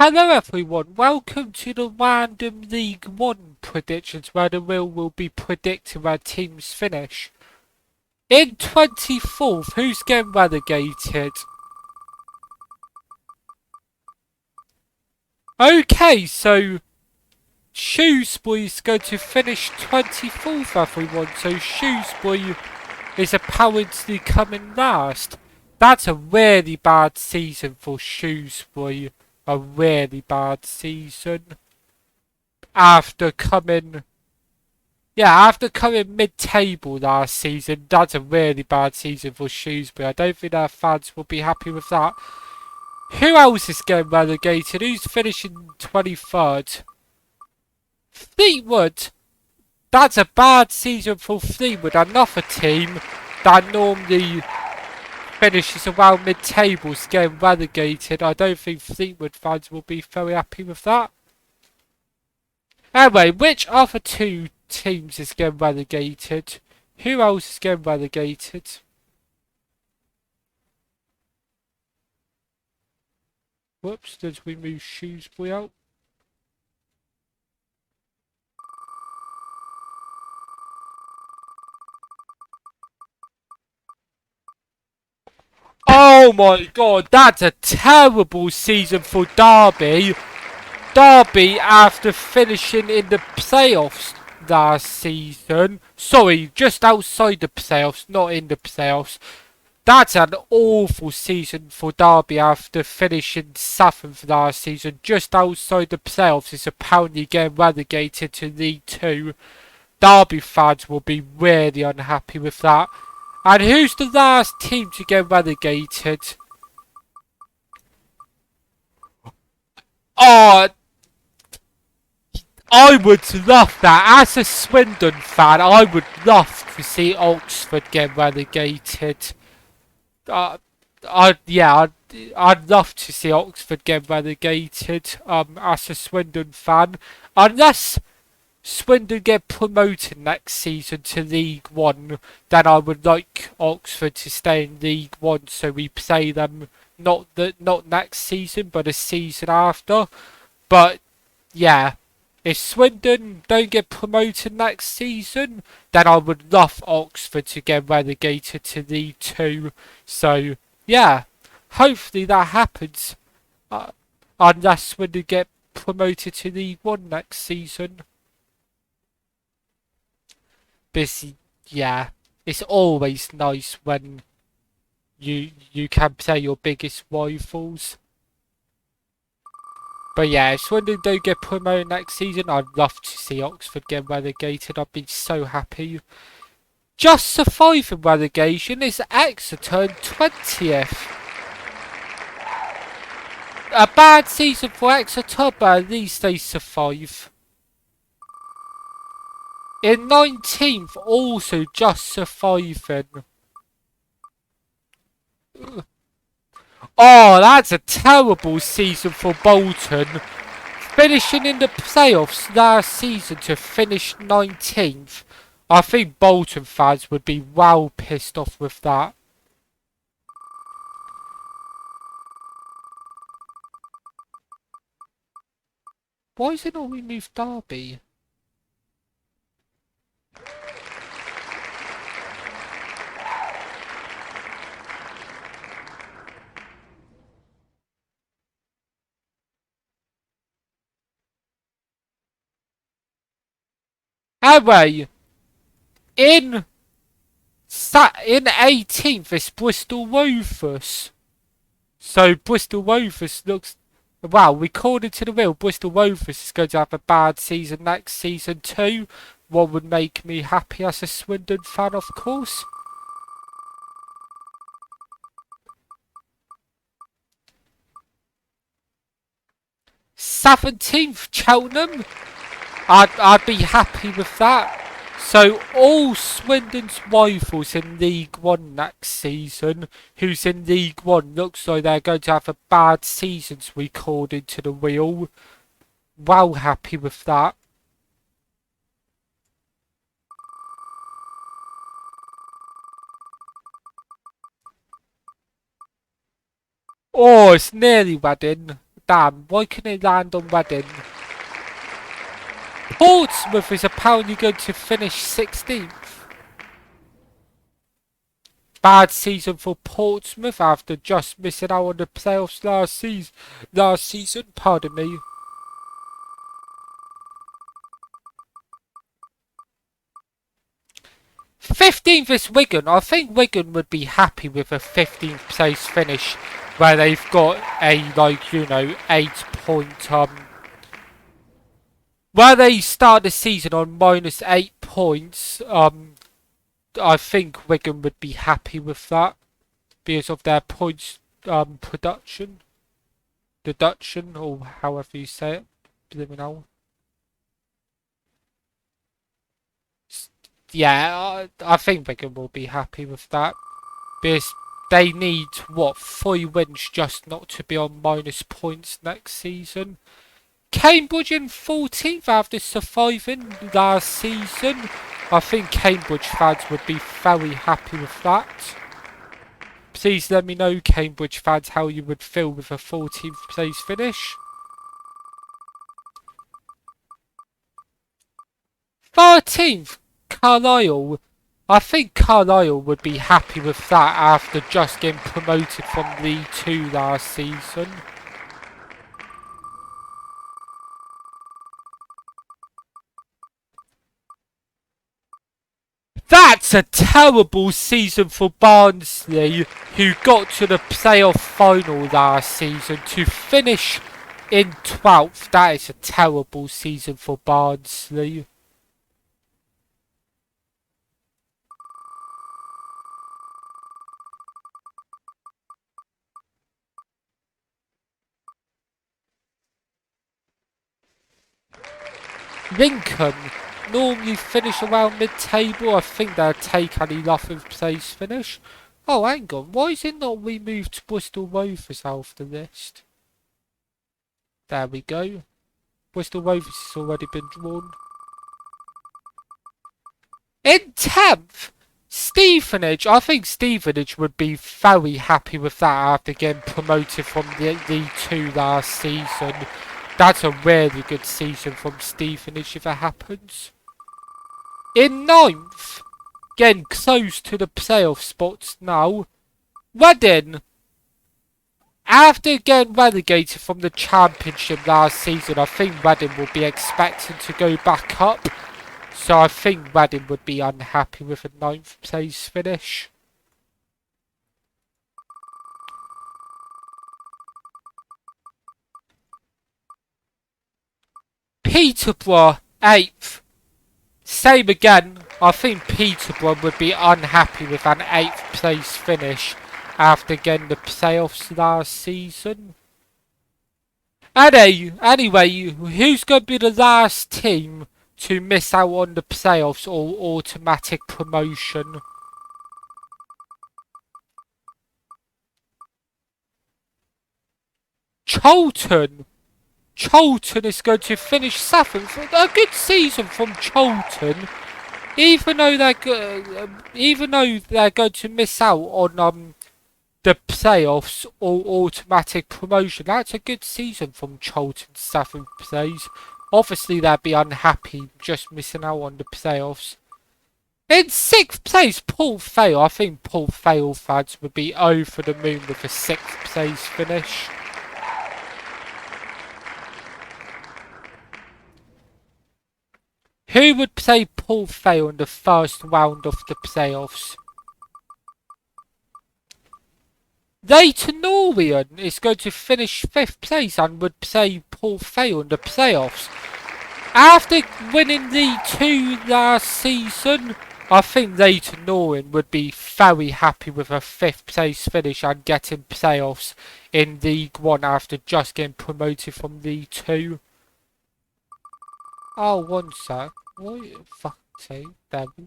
Hello everyone, welcome to the Random League 1 predictions where the wheel will be predicting where teams finish. In 24th, who's getting relegated? Okay, so Shrewsbury is going to finish 24th everyone, so Shrewsbury is apparently coming last. That's a really bad season for Shrewsbury, a really bad season. After coming mid-table last season, that's a really bad season for Shrewsbury. I don't think our fans will be happy with that. Who else is getting relegated? Who's finishing 23rd? Fleetwood. That's a bad season for Fleetwood. Another team that normally finishes around mid-table is getting relegated. I don't think Fleetwood fans will be very happy with that. Anyway, which other two teams is getting relegated? Who else is getting relegated? Whoops, did we move Shrewsbury out? Oh my god, that's a terrible season for Derby. Derby, after finishing in the playoffs last season, sorry, just outside the playoffs, not in the playoffs. That's an awful season for Derby after finishing 7th last season, just outside the playoffs. Is apparently getting relegated to League 2. Derby fans will be really unhappy with that. And who's the last team to get relegated? Oh, I would love that. As a Swindon fan, I would love to see Oxford get relegated. I'd love to see Oxford get relegated. As a Swindon fan, unless Swindon get promoted next season to League 1, then I would like Oxford to stay in League 1 so we play them not next season but a season after. But yeah, if Swindon don't get promoted next season, then I would love Oxford to get relegated to League 2. So yeah, hopefully that happens. Unless Swindon get promoted to League 1 next season. Busy, yeah. It's always nice when you can play your biggest rivals. But yeah, if Swindon don't get promoted next season, I'd love to see Oxford get relegated. I'd be so happy. Just surviving relegation is Exeter 20th. A bad season for Exeter, but at least they survive. In 19th, also just surviving. Oh, that's a terrible season for Bolton. Finishing in the playoffs last season to finish 19th. I think Bolton fans would be well pissed off with that. Why is it not removed Derby? Anyway, in 18th is Bristol Rovers. So Bristol Rovers looks, well, according to the wheel, Bristol Rovers is going to have a bad season next season too. What would make me happy as a Swindon fan, of course. '17th Cheltenham. I'd be happy with that. So all Swindon's rivals in League 1 next season, who's in League 1, looks like they're going to have a bad season according to the wheel. Well happy with that. Oh, it's nearly Reading. damn. Why couldn't it land on Reading? Portsmouth is apparently going to finish 16th. Bad season for Portsmouth after just missing out on the playoffs last season, pardon me. '15th is Wigan. I think Wigan would be happy with a 15th place finish where they've got a, like, you know, 8-point, where they start the season on -8 points. I think Wigan would be happy with that because of their points deduction, or however you say it. Let me know. Yeah, I think Wigan will be happy with that because they need, what, 3 wins just not to be on minus points next season. Cambridge in 14th after surviving last season. I think Cambridge fans would be very happy with that. Please let me know, Cambridge fans, how you would feel with a 14th place finish. 13th, Carlisle. I think Carlisle would be happy with that after just getting promoted from League 2 last season. That's a terrible season for Barnsley, who got to the playoff final last season to finish in 12th. That is a terrible season for Barnsley. Lincoln normally finish around mid-table. I think they'll take any 11th place finish. Oh, hang on. Why is it not removed to Bristol Rovers off the list? There we go. Bristol Rovers has already been drawn. In 10th, Stevenage. I think Stevenage would be very happy with that after getting promoted from the League 2 last season. That's a really good season from Stevenage if it happens. In 9th, getting close to the playoff spots now, Reading. After getting relegated from the Championship last season, I think Reading will be expecting to go back up. So I think Reading would be unhappy with a 9th place finish. Peterborough, 8th. Same again. I think Peterborough would be unhappy with an 8th place finish after getting the playoffs last season. Anyway, who's going to be the last team to miss out on the playoffs or automatic promotion? Charlton. Charlton is going to finish 7th. A good season from Charlton, even though they're going to miss out on the playoffs or automatic promotion. That's a good season from Charlton, 7th place. Obviously, they'd be unhappy just missing out on the playoffs. In 6th place, Port Vale. I think Port Vale fans would be over the moon with a 6th place finish. Who would play Port Vale in the first round of the playoffs? Leyton Orient is going to finish 5th place and would play Port Vale in the playoffs. After winning League 2 last season, I think Leyton Orient would be very happy with a 5th place finish and getting playoffs in League 1 after just getting promoted from League 2. Oh, one sec. What? Fuck's sake, Devil.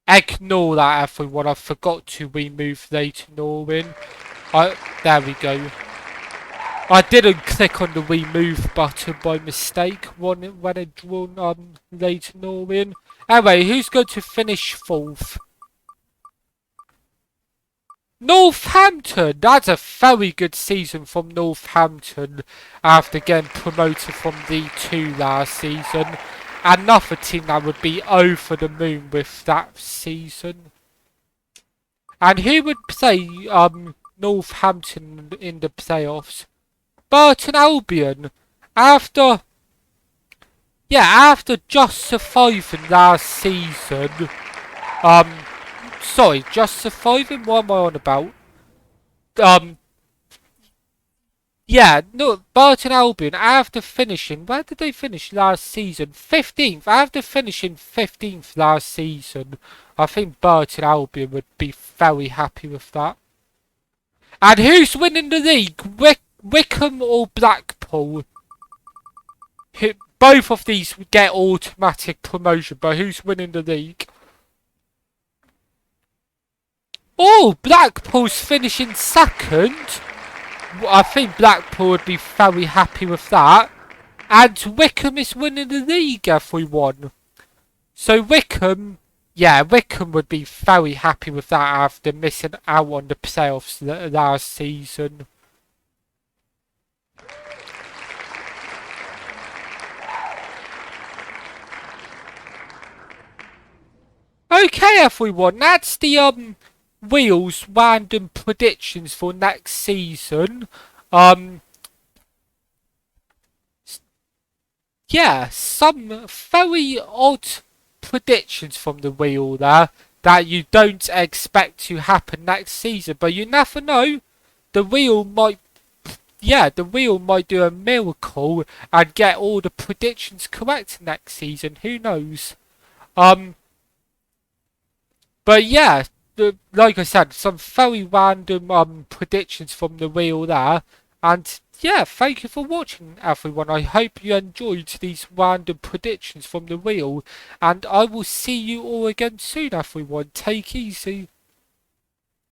Ignore that, everyone. I forgot to remove Leyton Orient. There we go. I didn't click on the remove button by mistake when I drawn Leyton Orient. Anyway, who's going to finish 4th? Northampton, that's a very good season from Northampton after getting promoted from D2 last season. Another team that would be over the moon with that season. And who would play Northampton in the playoffs? Burton Albion. After just surviving last season. Sorry, just surviving? What am I on about? Yeah, no, Burton Albion, after finishing, where did they finish last season? 15th. After finishing 15th last season, I think Burton Albion would be very happy with that. And who's winning the league? Wickham or Blackpool? Both of these get automatic promotion, but who's winning the league? Oh, Blackpool's finishing second. I think Blackpool would be very happy with that. And Wickham is winning the league, everyone. So Wickham would be very happy with that after missing out on the playoffs last season. Okay, everyone, that's the Wheels random predictions for next season. Yeah, some very odd predictions from the Wheel there that you don't expect to happen next season, but you never know. The Wheel might do a miracle and get all the predictions correct next season. Who knows? But yeah, like I said, some very random predictions from the Wheel there. And yeah, thank you for watching, everyone. I hope you enjoyed these random predictions from the Wheel. And I will see you all again soon, everyone. Take easy.